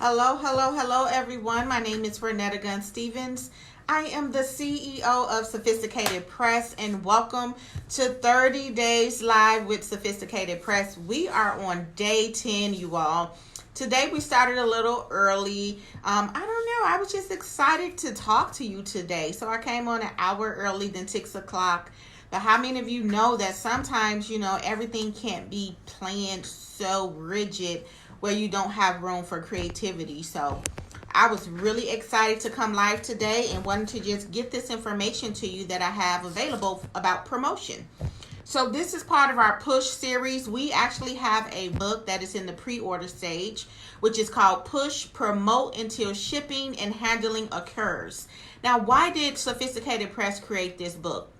Hello, hello, hello, everyone. My name is Renetta Gunn Stevens. I am the CEO of Sophisticated Press, and welcome to 30 Days Live with Sophisticated Press. We are on day 10, you all. Today we started a little early. I don't know. I was just excited to talk to you today. So I came on an hour early than 6 o'clock. But how many of you know that sometimes, everything can't be planned so rigid where you don't have room for creativity? So I was really excited to come live today and wanted to just get this information to you that I have available about promotion. So this is part of our push series. We actually have a book that is in the pre-order stage, which is called Push, Promote Until Shipping and Handling Occurs. Now, why did Sophisticated Press create this book?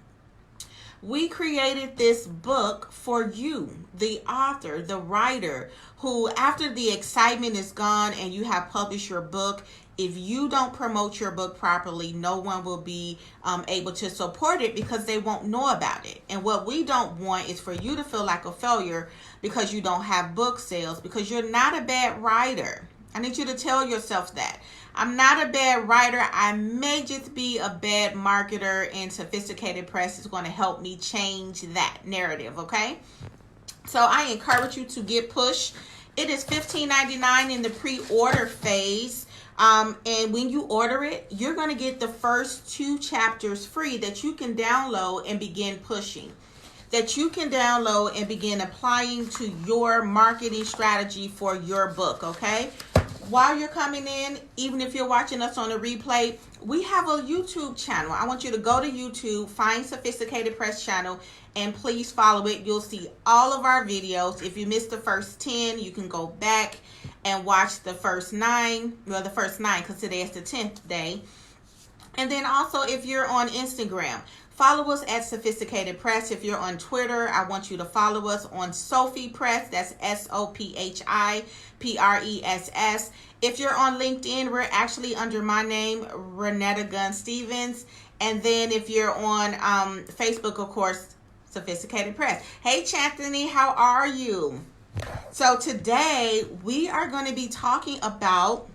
We created this book for you, the author, the writer, who after the excitement is gone and you have published your book, if you don't promote your book properly, no one will be able to support it because they won't know about it. And what we don't want is for you to feel like a failure because you don't have book sales, because you're not a bad writer. I need you to tell yourself that. I'm not a bad writer. I may just be a bad marketer, and Sophisticated Press is going to help me change that narrative, okay? So I encourage you to get Push. It is $15.99 in the pre-order phase. And when you order it, you're going to get the first 2 chapters free that you can download and begin pushing, that you can download and begin applying to your marketing strategy for your book, okay? While you're coming in, even if you're watching us on a replay, we have a YouTube channel. I want you to go to YouTube, find Sophisticated Press channel, and please follow it. You'll see all of our videos. If you missed the first 10, you can go back and watch the first 9. Well, the first 9 because today is the 10th day. And then also, if you're on Instagram, follow us at Sophisticated Press. If you're on Twitter, I want you to follow us on Sophie Press. That's SOPHIPRESS. If you're on LinkedIn, we're actually under my name, Renetta Gunn Stevens. And then if you're on Facebook, of course, Sophisticated Press. Hey, Chanthony, how are you? So today we are going to be talking about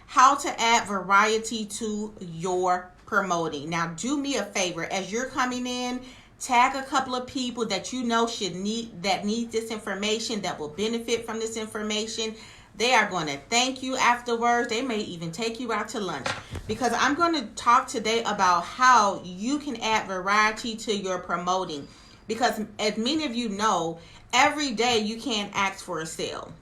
how to add variety to your promoting. Now, do me a favor. As you're coming in, tag a couple of people that you know need this information, that will benefit from this information. They are going to thank you afterwards. They may even take you out to lunch, because I'm going to talk today about how you can add variety to your promoting. Because as many of you know, every day you can't ask for a sale.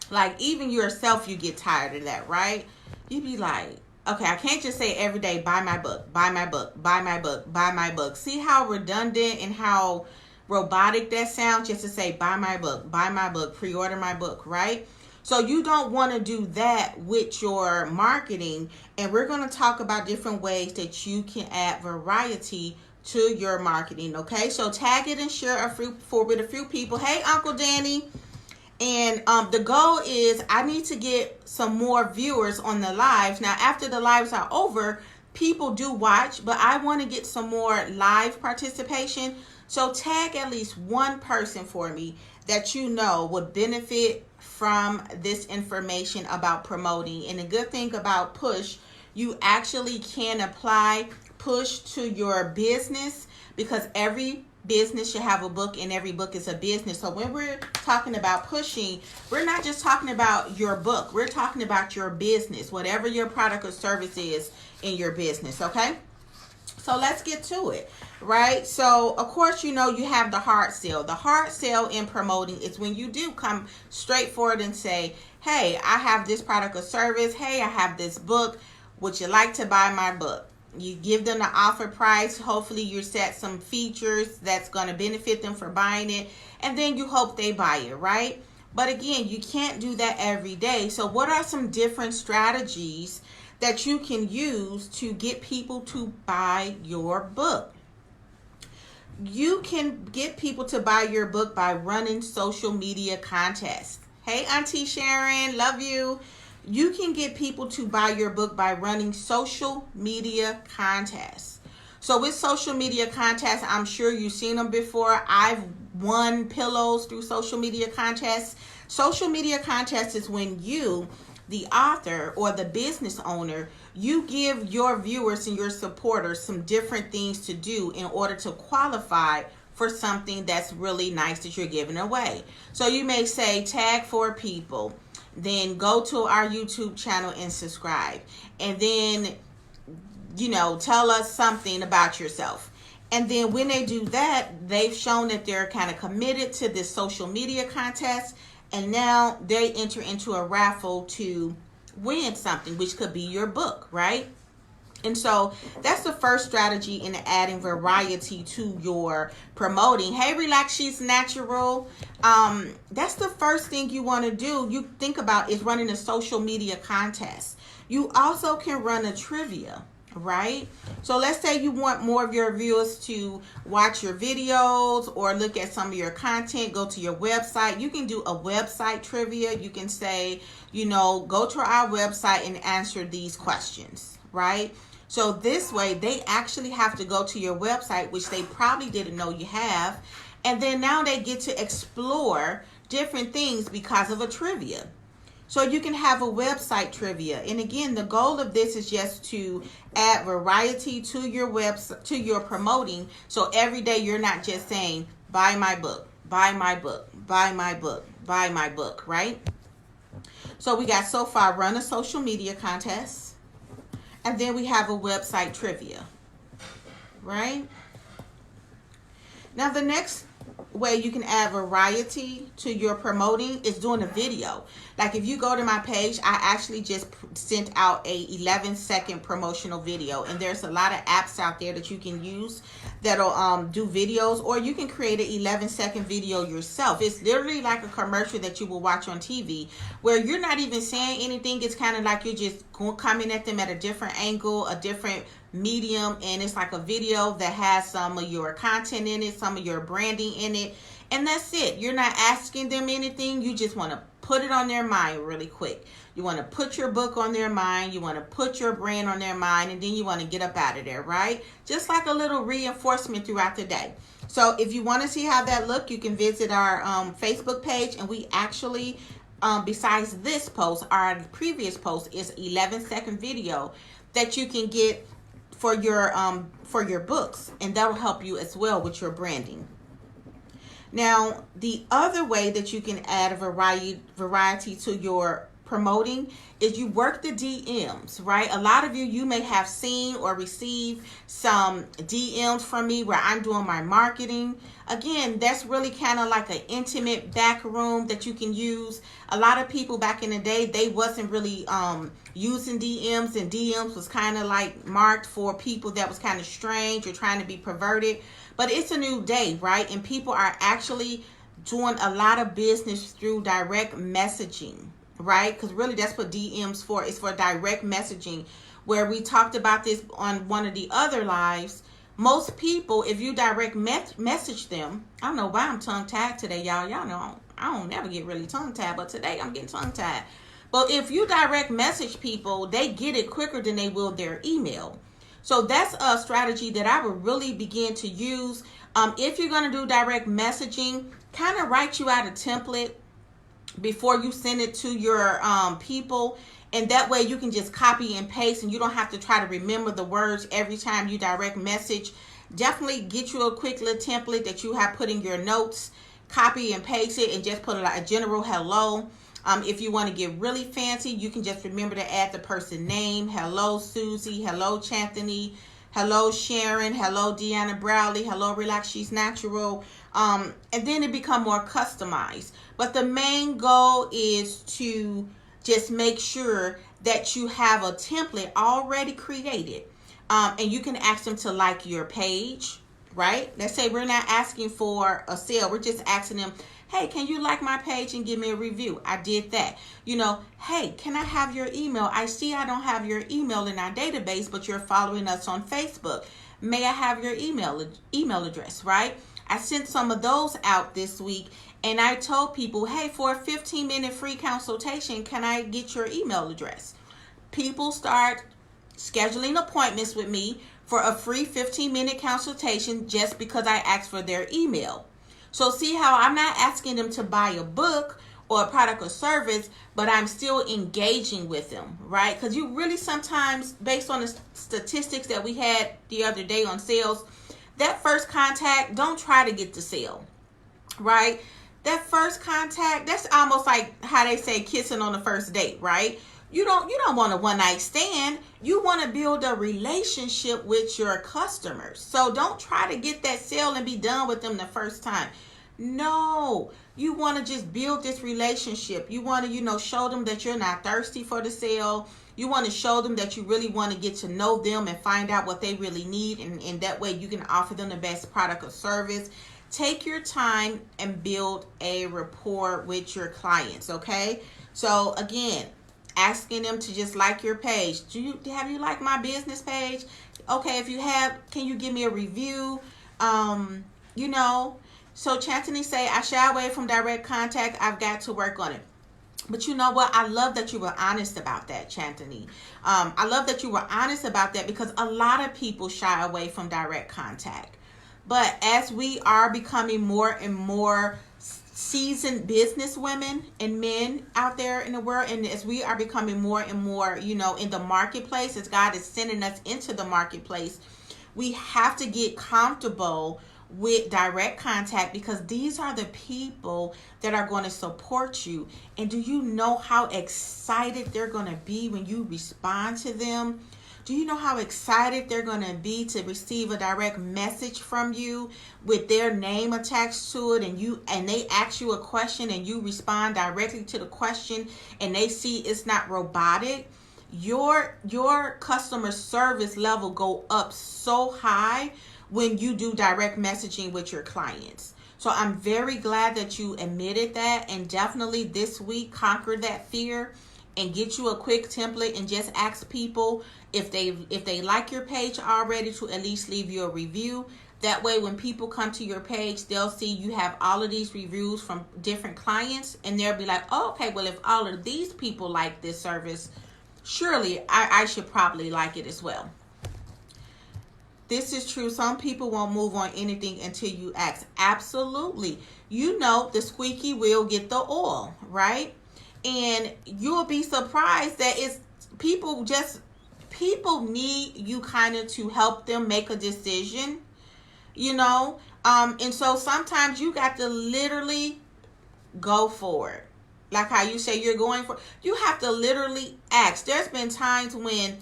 Like, even yourself, you get tired of that, right? You be like, okay, I can't just say every day, buy my book, buy my book, buy my book, buy my book. See how redundant and how robotic that sounds, just to say, buy my book, pre-order my book, right? So you don't want to do that with your marketing. And we're going to talk about different ways that you can add variety to your marketing, okay? So tag it and share with a few people. Hey, Uncle Danny. And the goal is I need to get some more viewers on the lives. Now, after the lives are over, people do watch, but I want to get some more live participation. So tag at least one person for me that you know would benefit from this information about promoting. And the good thing about Push, you actually can apply Push to your business, because every business should have a book, and every book is a business. So when we're talking about pushing, we're not just talking about your book. We're talking about your business, whatever your product or service is in your business, okay? So let's get to it, right? So, of course, you have the hard sell. The hard sell in promoting is when you do come straight forward and say, hey, I have this product or service. Hey, I have this book. Would you like to buy my book? You give them the offer price. Hopefully you set some features that's going to benefit them for buying it. And then you hope they buy it, right? But again, you can't do that every day. So what are some different strategies that you can use to get people to buy your book? You can get people to buy your book by running social media contests. Hey, Auntie Sharon, love you. You can get people to buy your book by running social media contests. So with social media contests, I'm sure you've seen them before. I've won pillows through social media contests. Social media contests is when you the author or the business owner, you give your viewers and your supporters some different things to do in order to qualify for something that's really nice that you're giving away. So you may say tag 4 people, then go to our YouTube channel and subscribe, and then tell us something about yourself. And then when they do that, they've shown that they're kind of committed to this social media contest, and now they enter into a raffle to win something, which could be your book, right? And so that's the first strategy in adding variety to your promoting. Hey, Relax, she's natural. That's the first thing you want to do. You think about is running a social media contest. You also can run a trivia, right? So let's say you want more of your viewers to watch your videos or look at some of your content, go to your website. You can do a website trivia. You can say, go to our website and answer these questions, right? So this way they actually have to go to your website, which they probably didn't know you have. And then now they get to explore different things because of a trivia. So you can have a website trivia. And again, the goal of this is just to add variety to your website, to your promoting. So every day you're not just saying, buy my book, buy my book, buy my book, buy my book, right? So we got so far run a social media contest. And then we have a website trivia, right? Now the next way you can add variety to your promoting is doing a video. Like if you go to my page, I actually just sent out a 11-second promotional video, and there's a lot of apps out there that you can use that'll do videos, or you can create an 11-second video yourself. It's literally like a commercial that you will watch on TV where you're not even saying anything. It's kind of like you're just coming at them at a different angle, a different medium, and it's like a video that has some of your content in it, some of your branding in it, and that's it. You're not asking them anything. You just want to put it on their mind really quick. You want to put your book on their mind, you want to put your brand on their mind, and then you want to get up out of there, right? Just like a little reinforcement throughout the day. So if you want to see how that look, you can visit our Facebook page, and we actually besides this post, our previous post is 11-second video that you can get for your books, and that will help you as well with your branding. Now, the other way that you can add a variety to your promoting is you work the DMs, right? A lot of you may have seen or received some DMs from me where I'm doing my marketing. Again, that's really kind of like an intimate back room that you can use. A lot of people back in the day, they wasn't really using DMs, and DMs was kind of like marked for people that was kind of strange or trying to be perverted. But it's a new day, right? And people are actually doing a lot of business through direct messaging, right? Because really that's what DM's for. It's for direct messaging, where we talked about this on one of the other lives. Most people, if you direct message them, I don't know why I'm tongue-tied today, y'all. Y'all know I don't never get really tongue-tied, but today I'm getting tongue-tied. But if you direct message people, they get it quicker than they will their email. So that's a strategy that I would really begin to use. If you're going to do direct messaging, kind of write you out a template before you send it to your people. And that way you can just copy and paste, and you don't have to try to remember the words every time you direct message. Definitely get you a quick little template that you have put in your notes, copy and paste it, and just put like a general hello. If you want to get really fancy, you can just remember to add the person name. Hello, Susie. Hello, Chanthony. Hello, Sharon. Hello, Deanna Browley. Hello, Relax, she's natural. And then it become more customized. But the main goal is to just make sure that you have a template already created. And you can ask them to like your page, right? Let's say we're not asking for a sale. We're just asking them, hey, can you like my page and give me a review? I did that. Hey, can I have your email? I see I don't have your email in our database, but you're following us on Facebook. May I have your email address, right? I sent some of those out this week, and I told people, hey, for a 15-minute free consultation, can I get your email address? People start scheduling appointments with me for a free 15-minute consultation just because I asked for their email. So see how I'm not asking them to buy a book or a product or service, but I'm still engaging with them, right? Because you really sometimes, based on the statistics that we had the other day on sales, that first contact, don't try to get the sale, right? That first contact, that's almost like how they say kissing on the first date, right? You don't want a one night stand. You want to build a relationship with your customers. So don't try to get that sale and be done with them the first time. No, you want to just build this relationship. You want to, show them that you're not thirsty for the sale. You want to show them that you really want to get to know them and find out what they really need. And that way you can offer them the best product or service. Take your time and build a rapport with your clients, okay? So again, asking them to just like your page. Have you liked my business page? Okay, if you have, can you give me a review? So Chantany say, I shy away from direct contact. I've got to work on it. But you know what? I love that you were honest about that, Chantany. I love that you were honest about that, because a lot of people shy away from direct contact. But as we are becoming more and more seasoned business women and men out there in the world, and as we are becoming more and more, in the marketplace, as God is sending us into the marketplace, we have to get comfortable with direct contact, because these are the people that are going to support you. And do you know how excited they're going to be when you respond to them? Do you know how excited they're going to be to receive a direct message from you with their name attached to it, and they ask you a question and you respond directly to the question, and they see it's not robotic? Your customer service level go up so high when you do direct messaging with your clients. So I'm very glad that you admitted that, and definitely this week conquer that fear and get you a quick template and just ask people if they like your page already to at least leave you a review. That way when people come to your page, they'll see you have all of these reviews from different clients, and they'll be like, oh, okay, well, if all of these people like this service, surely I should probably like it as well. This is true. Some people won't move on anything until you ask. Absolutely. The squeaky wheel get the oil, right? And you'll be surprised that people need you kind of to help them make a decision, and so sometimes you got to literally go for it. Like how you say you're going for, you have to literally ask. There's been times when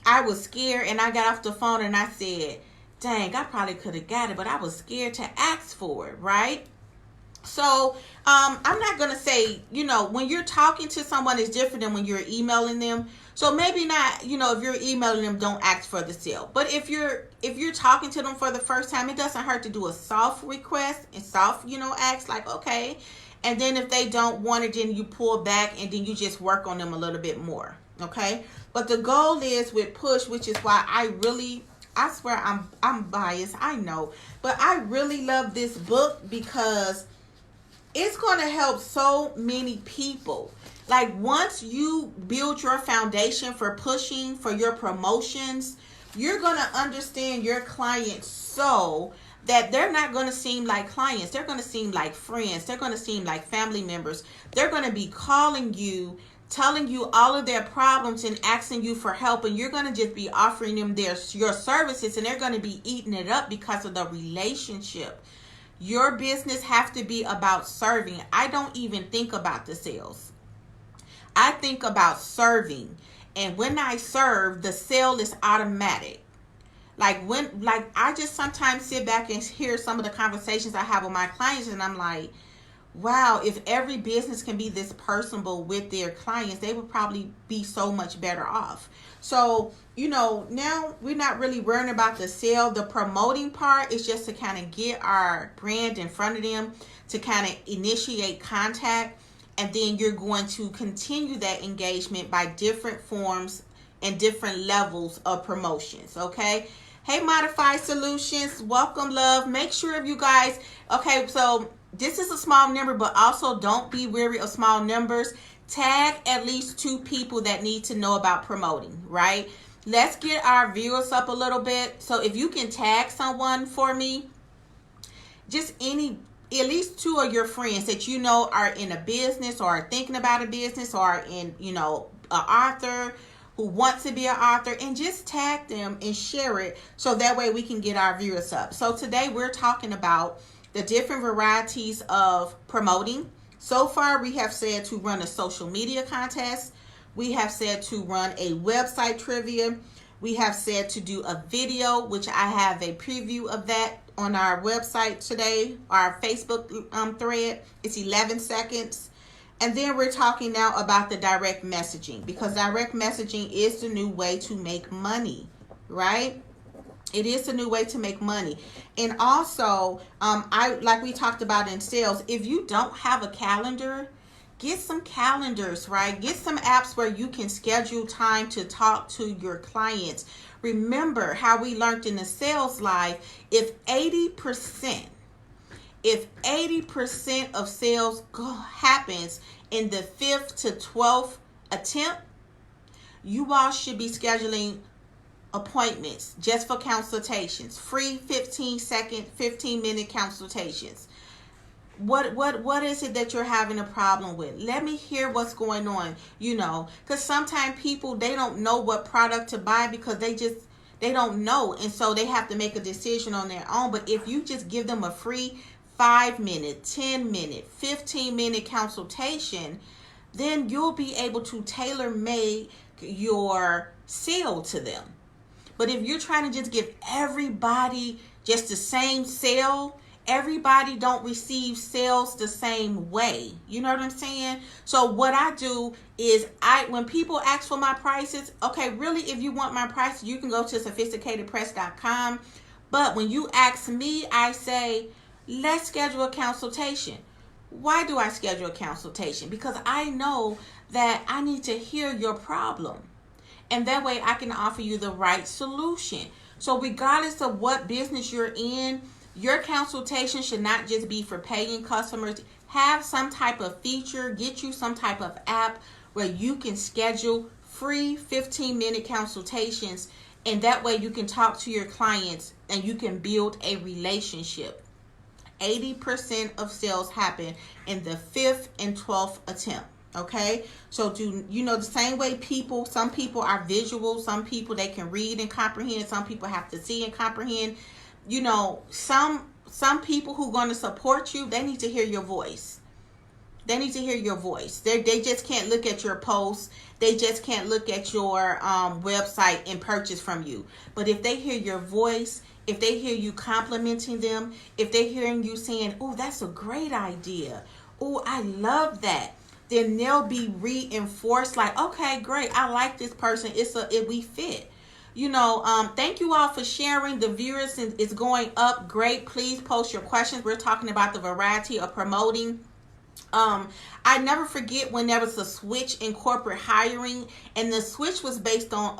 I was scared and I got off the phone and I said, dang, I probably could have got it, but I was scared to ask for it, right? So I'm not going to say, when you're talking to someone, it's different than when you're emailing them. So maybe not, if you're emailing them, don't ask for the sale. But if you're talking to them for the first time, it doesn't hurt to do a soft request and soft, ask like, okay. And then if they don't want it, then you pull back and then you just work on them a little bit more. Okay. But the goal is with push, which is why I swear I'm biased. I know, but I really love this book because it's going to help so many people. Like once you build your foundation for pushing for your promotions, you're going to understand your clients so that they're not going to seem like clients. They're going to seem like friends. They're going to seem like family members. They're going to be calling you, telling you all of their problems and asking you for help. And you're going to just be offering them your services, and they're going to be eating it up because of the relationship. Your business has to be about serving. I don't even think about the sales. I think about serving. And when I serve, the sale is automatic. Like I just sometimes sit back and hear some of the conversations I have with my clients, and I'm like, wow, if every business can be this personable with their clients, they would probably be so much better off. So, now we're not really worrying about the sale. The promoting part is just to kind of get our brand in front of them, to kind of initiate contact. And then you're going to continue that engagement by different forms and different levels of promotions. Okay. Hey, Modified Solutions. Welcome, love. Make sure you guys, okay, so this is a small number, but also don't be weary of small numbers. Tag at least 2 people that need to know about promoting, right? Let's get our viewers up a little bit. So if you can tag someone for me, just any at least two of your friends that you know are in a business or are thinking about a business or are in, an author who wants to be an author, and just tag them and share it so that way we can get our viewers up. So today we're talking about the different varieties of promoting. So far we have said to run a social media contest. We have said to run a website trivia. We have said to do a video, which I have a preview of that on our website today, our Facebook thread. It's 11 seconds. And then we're talking now about the direct messaging, because direct messaging is the new way to make money, right? It is a new way to make money. And also, like we talked about in sales, if you don't have a calendar, get some calendars, right? Get some apps where you can schedule time to talk to your clients. Remember how we learned in the sales life, if 80% of sales happens in the 5th to 12th attempt, you all should be scheduling appointments just for consultations, free 15-minute consultations. What is it that you're having a problem with? Let me hear what's going on, because sometimes people, they don't know what product to buy because they don't know, and so they have to make a decision on their own. But if you just give them a free 5-minute, 10-minute, 15-minute consultation, then you'll be able to tailor make your sale to them. But if you're trying to just give everybody just the same sale, everybody don't receive sales the same way. You know what I'm saying? So what I do is when people ask for my prices, okay, really, if you want my prices, you can go to sophisticatedpress.com. But when you ask me, I say, let's schedule a consultation. Why do I schedule a consultation? Because I know that I need to hear your problem. And that way I can offer you the right solution. So regardless of what business you're in, your consultation should not just be for paying customers. Have some type of feature, get you some type of app where you can schedule free 15-minute consultations. And that way you can talk to your clients and you can build a relationship. 80% of sales happen in the 5th and 12th attempt. Okay, so the same way some people are visual, some people they can read and comprehend, some people have to see and comprehend. Some people who are going to support you, they need to hear your voice. They need to hear your voice. They just can't look at your posts. They just can't look at your website and purchase from you. But if they hear your voice, if they hear you complimenting them, if they're hearing you saying, "Oh, that's a great idea. Oh, I love that," then they'll be reinforced like, okay, great. I like this person. We fit. Thank you all for sharing. The viewers is going up. Great. Please post your questions. We're talking about the variety of promoting. I never forget when there was a switch in corporate hiring, and the switch was based on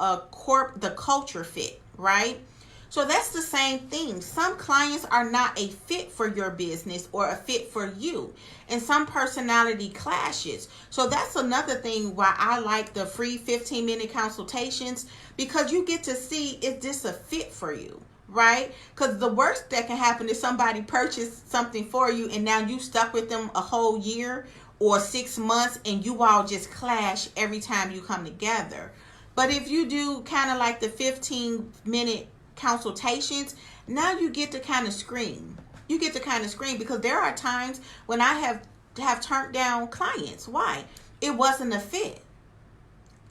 the culture fit, right? So that's the same thing. Some clients are not a fit for your business or a fit for you, and some personality clashes. So that's another thing why I like the free 15-minute consultations, because you get to see, is this a fit for you, right? Because the worst that can happen is somebody purchased something for you and now you stuck with them a whole year or 6 months and you all just clash every time you come together. But if you do kind of like the 15-minute consultations, now you get to kind of scream. You get to kind of scream, because there are times when I have turned down clients. Why? It wasn't a fit.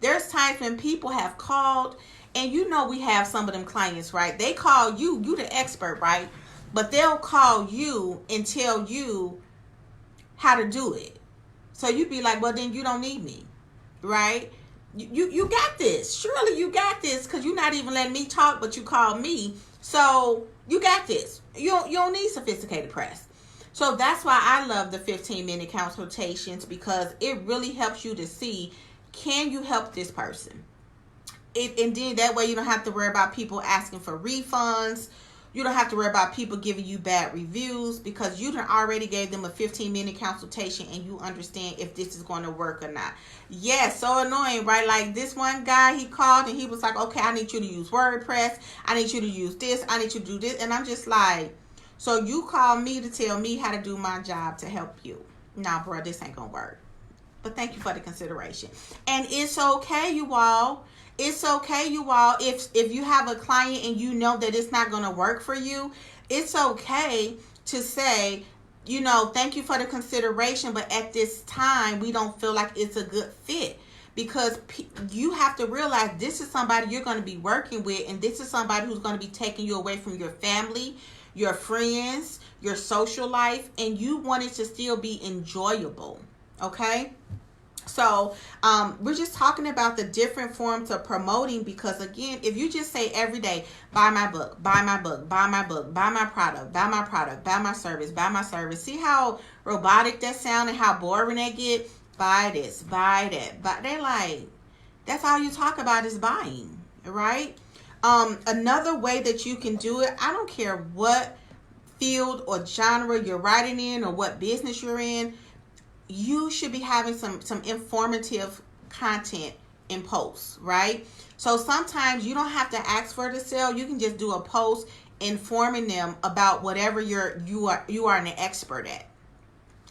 There's times when people have called, and we have some of them clients, right? They call you the expert, right? But they'll call you and tell you how to do it. So you'd be like, well, then you don't need me, right? You got this. Surely you got this, because you're not even letting me talk, but you call me. So you got this. You don't need Sophisticated Press. So that's why I love the 15-minute consultations, because it really helps you to see, can you help this person? And then that way you don't have to worry about people asking for refunds. You don't have to worry about people giving you bad reviews, because you done already gave them a 15-minute consultation and you understand if this is going to work or not. Yes, so annoying, right? Like this one guy, he called and he was like, okay, I need you to use WordPress. I need you to use this. I need you to do this. And I'm just like, So you call me to tell me how to do my job to help you. Nah, bro, this ain't gonna work. But thank you for the consideration. And it's okay, you all. It's okay, you all. If you have a client and you know that it's not gonna work for you, it's okay to say, thank you for the consideration, but at this time we don't feel like it's a good fit. Because you have to realize this is somebody you're going to be working with, and this is somebody who's going to be taking you away from your family, your friends, your social life, and you want it to still be enjoyable. Okay? So we're just talking about the different forms of promoting, because again, if you just say every day, buy my book, buy my book, buy my book, buy my product, buy my product, buy my service, see how robotic that sounds and how boring that get? Buy this, buy that. But they're like, that's all you talk about is buying, right? Another way that you can do it, I don't care what field or genre you're writing in or what business you're in, you should be having some informative content in posts, right? So sometimes you don't have to ask for the sale. You can just do a post informing them about whatever you are an expert at.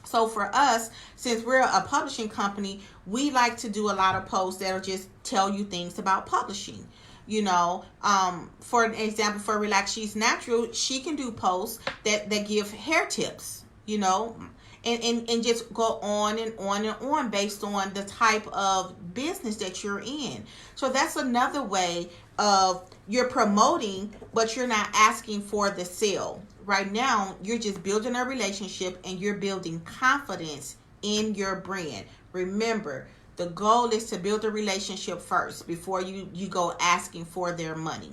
So for us, since we're a publishing company, we like to do a lot of posts that'll just tell you things about publishing. For an example, for Relax She's Natural, she can do posts that give hair tips, and just go on and on and on based on the type of business that you're in. So that's another way of you're promoting, but you're not asking for the sale. Right now, you're just building a relationship and you're building confidence in your brand. Remember, the goal is to build a relationship first before you go asking for their money.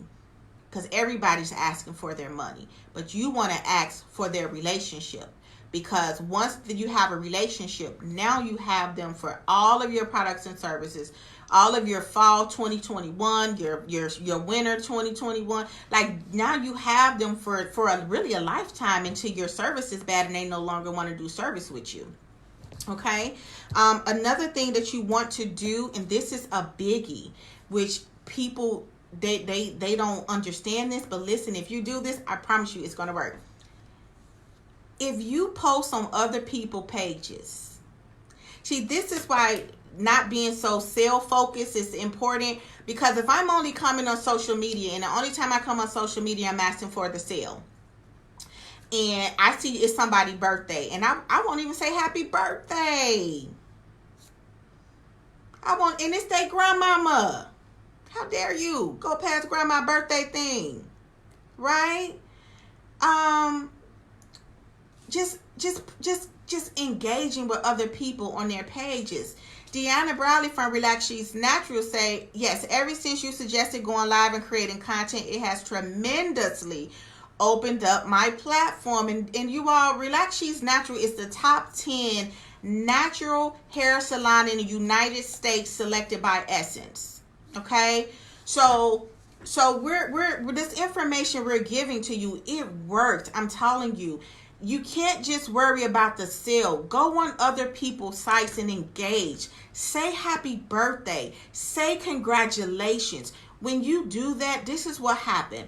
Because everybody's asking for their money. But you want to ask for their relationship. Because once you have a relationship, now you have them for all of your products and services, all of your fall 2021, your winter 2021. Like now you have them for really a lifetime until your service is bad and they no longer want to do service with you. Okay. Another thing that you want to do, and this is a biggie, which people they don't understand this, but listen, if you do this, I promise you it's going to work. If you post on other people's pages, see, this is why not being so sale focused is important, because if I'm only coming on social media and the only time I come on social media I'm asking for the sale, and I see it's somebody's birthday and I won't even say happy birthday, and it's their grandmama, how dare you go past grandma's birthday thing, right? Just engaging with other people on their pages. Deanna Bradley from Relax She's Natural say, yes, ever since you suggested going live and creating content, it has tremendously opened up my platform. And you all, Relax She's Natural is the top 10 natural hair salon in the United States selected by Essence. Okay? So we're this information we're giving to you, it worked. I'm telling you. You can't just worry about the sale. Go on other people's sites and engage. Say happy birthday. Say congratulations. When you do that, this is what happened.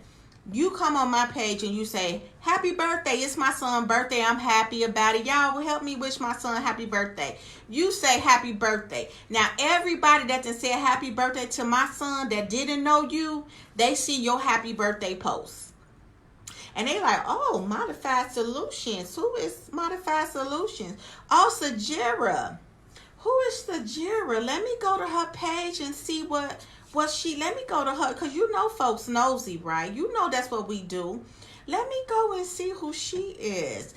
You come on my page and you say, happy birthday. It's my son's birthday. I'm happy about it. Y'all will help me wish my son happy birthday. You say happy birthday. Now, everybody that done said happy birthday to my son that didn't know you, they see your happy birthday post. And they like, oh, Modified Solutions. Who is Modified Solutions? Oh, Sajira. Who is Sajira? Let me go to her page and see what let me go to her. Because you know folks nosy, right? You know that's what we do. Let me go and see who she is.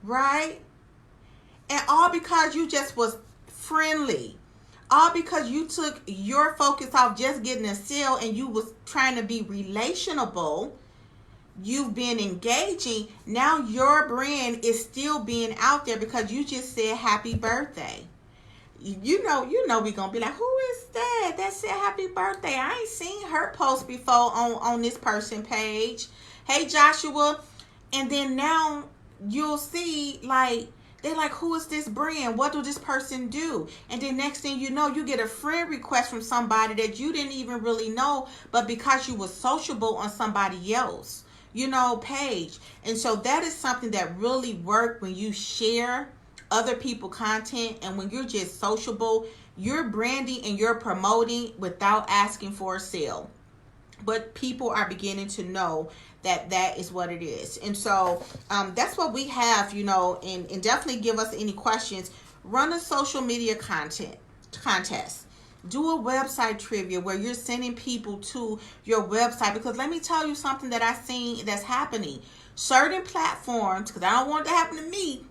Right? And all because you just was friendly. All because you took your focus off just getting a sale and you was trying to be relationable. You've been engaging. Now your brand is still being out there because you just said happy birthday. You know we're going to be like, who is that? That said happy birthday. I ain't seen her post before on this person page. Hey, Joshua. And then now you'll see like, they're like, who is this brand? What do this person do? And then next thing you know, you get a friend request from somebody that you didn't even really know, but because you were sociable on somebody else, page. And so that is something that really works when you share other people content, and when you're just sociable, you're branding and you're promoting without asking for a sale. But people are beginning to know that is what it is. And so that's what we have, and definitely give us any questions. Run a social media contest. Do a website trivia where you're sending people to your website, because let me tell you something that I've seen that's happening. Certain platforms, because I don't want it to happen to me,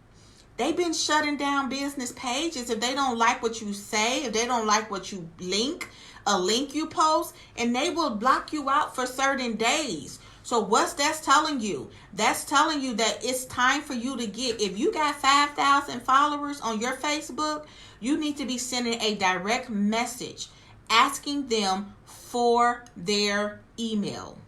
they've been shutting down business pages if they don't like what you say, if they don't like what you a link you post, and they will block you out for certain days. So what's that's telling you? That's telling you that it's time for you to get, if you got 5,000 followers on your Facebook, you need to be sending a direct message asking them for their email.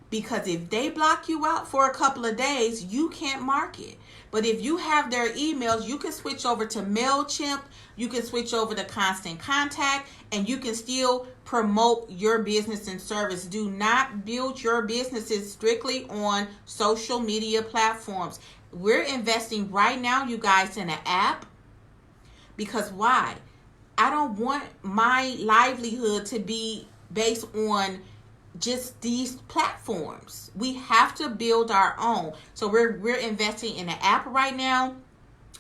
Because if they block you out for a couple of days, you can't market. But if you have their emails, you can switch over to MailChimp, you can switch over to Constant Contact, and you can still promote your business and service. Do not build your businesses strictly on social media platforms. We're investing right now, you guys, in an app. Because why? I don't want my livelihood to be based on just these platforms. We have to build our own. So we're investing in an app right now,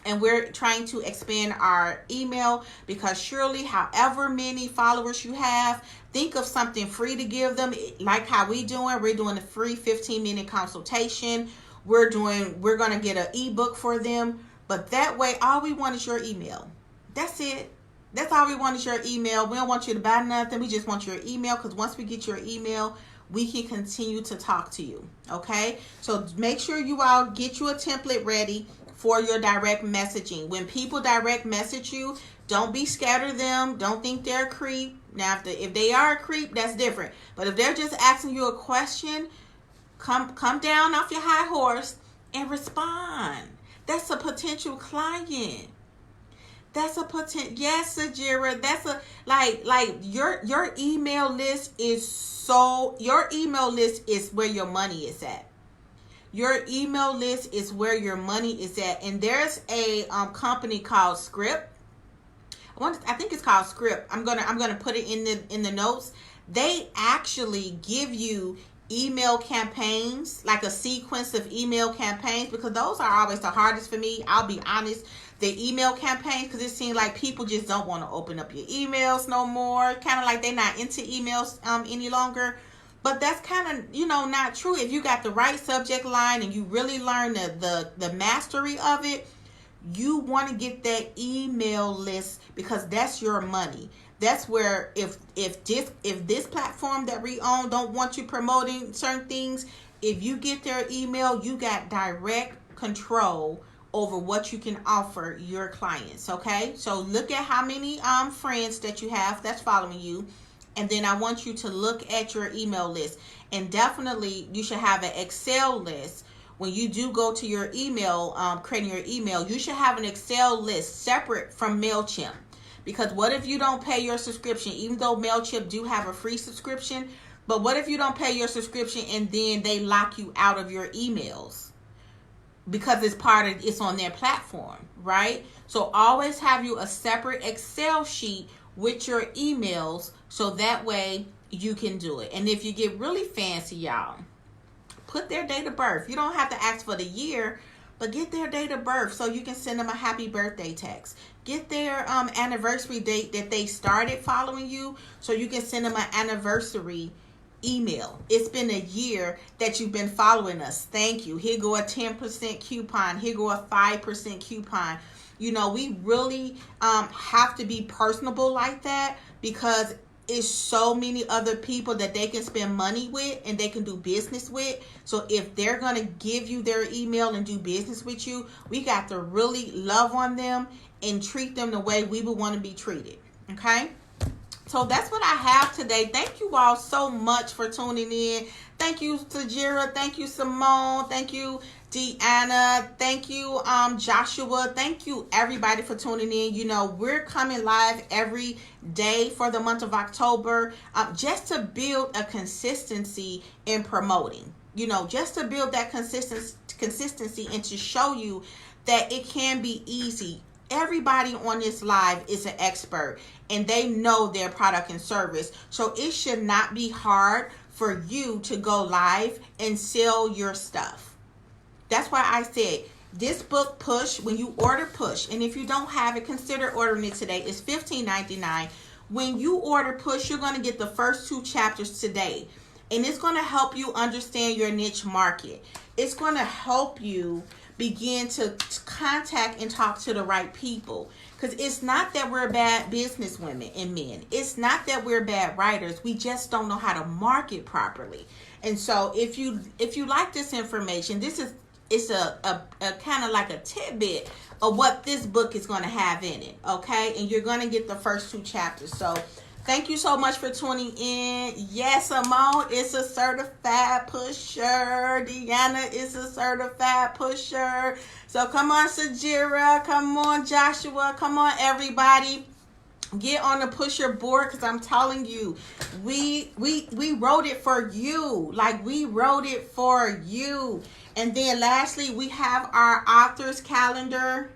and we're trying to expand our email, because surely however many followers you have, think of something free to give them, like how we're doing a free 15-minute consultation. We're going to get an ebook for them, but that way all we want is your email. That's it. That's all we want is your email. We don't want you to buy nothing. We just want your email, because once we get your email, we can continue to talk to you. Okay? So make sure you all get you a template ready for your direct messaging. When people direct message you, don't be scared of them. Don't think they're a creep. Now, if they are a creep, that's different. But if they're just asking you a question, come down off your high horse and respond. That's a potential client. That's a potential. Yes, Sajira. That's a like your email list is your email list is where your money is at. Your email list is where your money is at. And there's a company called Script. I think it's called Script. I'm gonna put it in the notes. They actually give you email campaigns, like a sequence of email campaigns, because those are always the hardest for me. I'll be honest. The email campaigns, because it seems like people just don't want to open up your emails no more. Kind of like they're not into emails any longer. But that's kind of, not true. If you got the right subject line and you really learn the mastery of it, you want to get that email list, because that's your money. That's where if this platform that we own don't want you promoting certain things, if you get their email, you got direct control over what you can offer your clients. Okay, so look at how many friends that you have that's following you, and then I want you to look at your email list. And definitely you should have an Excel list. When you do go to your email, creating your email, you should have an Excel list separate from MailChimp. Because what if you don't pay your subscription? Even though MailChimp do have a free subscription, but what if you don't pay your subscription and then they lock you out of your emails? Because it's on their platform, right? So always have you a separate Excel sheet with your emails, so that way you can do it. And if you get really fancy, y'all, put their date of birth. You don't have to ask for the year, but get their date of birth so you can send them a happy birthday text. Get their anniversary date that they started following you, so you can send them an anniversary email. It's been a year that you've been following us. Thank you. Here go a 10% coupon. Here go a 5% coupon. We really have to be personable like that, because it's so many other people that they can spend money with and they can do business with. So if they're going to give you their email and do business with you, we got to really love on them and treat them the way we would want to be treated. Okay? So that's what I have today. Thank you all so much for tuning in. Thank you, Tajira. Thank you, Simone. Thank you, Deanna. Thank you, Joshua. Thank you, everybody, for tuning in. You know, we're coming live every day for the month of October, just to build a consistency in promoting. You know, just to build that consistency and to show you that it can be easy. Everybody on this live is an expert and they know their product and service. So it should not be hard for you to go live and sell your stuff. That's why I said this book, Push, when you order Push, and if you don't have it, consider ordering it today. It's $15.99. When you order Push, you're going to get the first 2 chapters today. And it's going to help you understand your niche market. It's going to help you begin to contact and talk to the right people. Because it's not that we're bad businesswomen and men. It's not that we're bad writers. We just don't know how to market properly. And so if you like this information, it's a kind of like a tidbit of what this book is going to have in it. Okay? And you're going to get the first 2 chapters. So thank you so much for tuning in. Yes, Simone is a certified pusher. Deanna is a certified pusher. So come on, Sajira. Come on, Joshua. Come on, everybody. Get on the pusher board, because I'm telling you, we wrote it for you. Like, we wrote it for you. And then lastly, we have our author's calendar.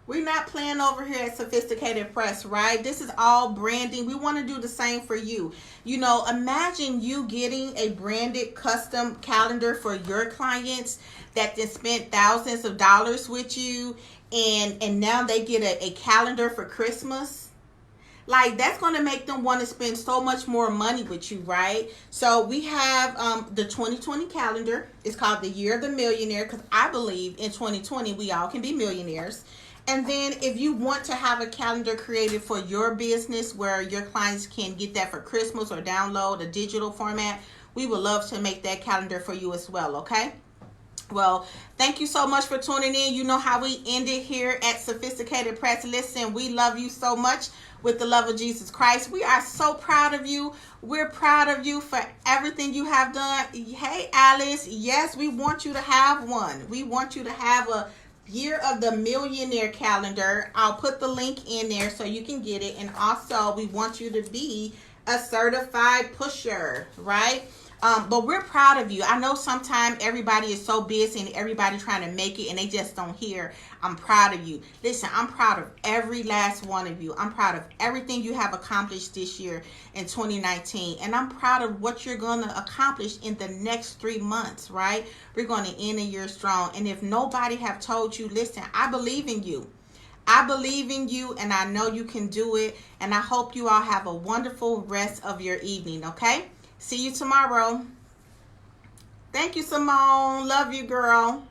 We're not playing over here at Sophisticated Press, right? This is all branding. We want to do the same for you. You know, imagine you getting a branded custom calendar for your clients that then spent thousands of dollars with you, and now they get a calendar for Christmas. Like, that's going to make them want to spend so much more money with you, right? So we have the 2020 calendar. It's called the Year of the Millionaire, because I believe in 2020 we all can be millionaires. And then if you want to have a calendar created for your business where your clients can get that for Christmas or download a digital format, we would love to make that calendar for you as well, okay? Well, thank you so much for tuning in. You know how we end it here at Sophisticated Press. Listen, we love you so much with the love of Jesus Christ. We are so proud of you. We're proud of you for everything you have done. Hey, Alice, yes, we want you to have one. We want you to have a Year of the Millionaire calendar. I'll put the link in there so you can get it. And also, we want you to be a certified pusher, right? But we're proud of you. I know sometimes everybody is so busy and everybody trying to make it and they just don't hear. I'm proud of you. Listen, I'm proud of every last one of you. I'm proud of everything you have accomplished this year in 2019. And I'm proud of what you're going to accomplish in the next 3 months, right? We're going to end the year strong. And if nobody have told you, listen, I believe in you. I believe in you, and I know you can do it. And I hope you all have a wonderful rest of your evening, okay? See you tomorrow. Thank you, Simone. Love you, girl.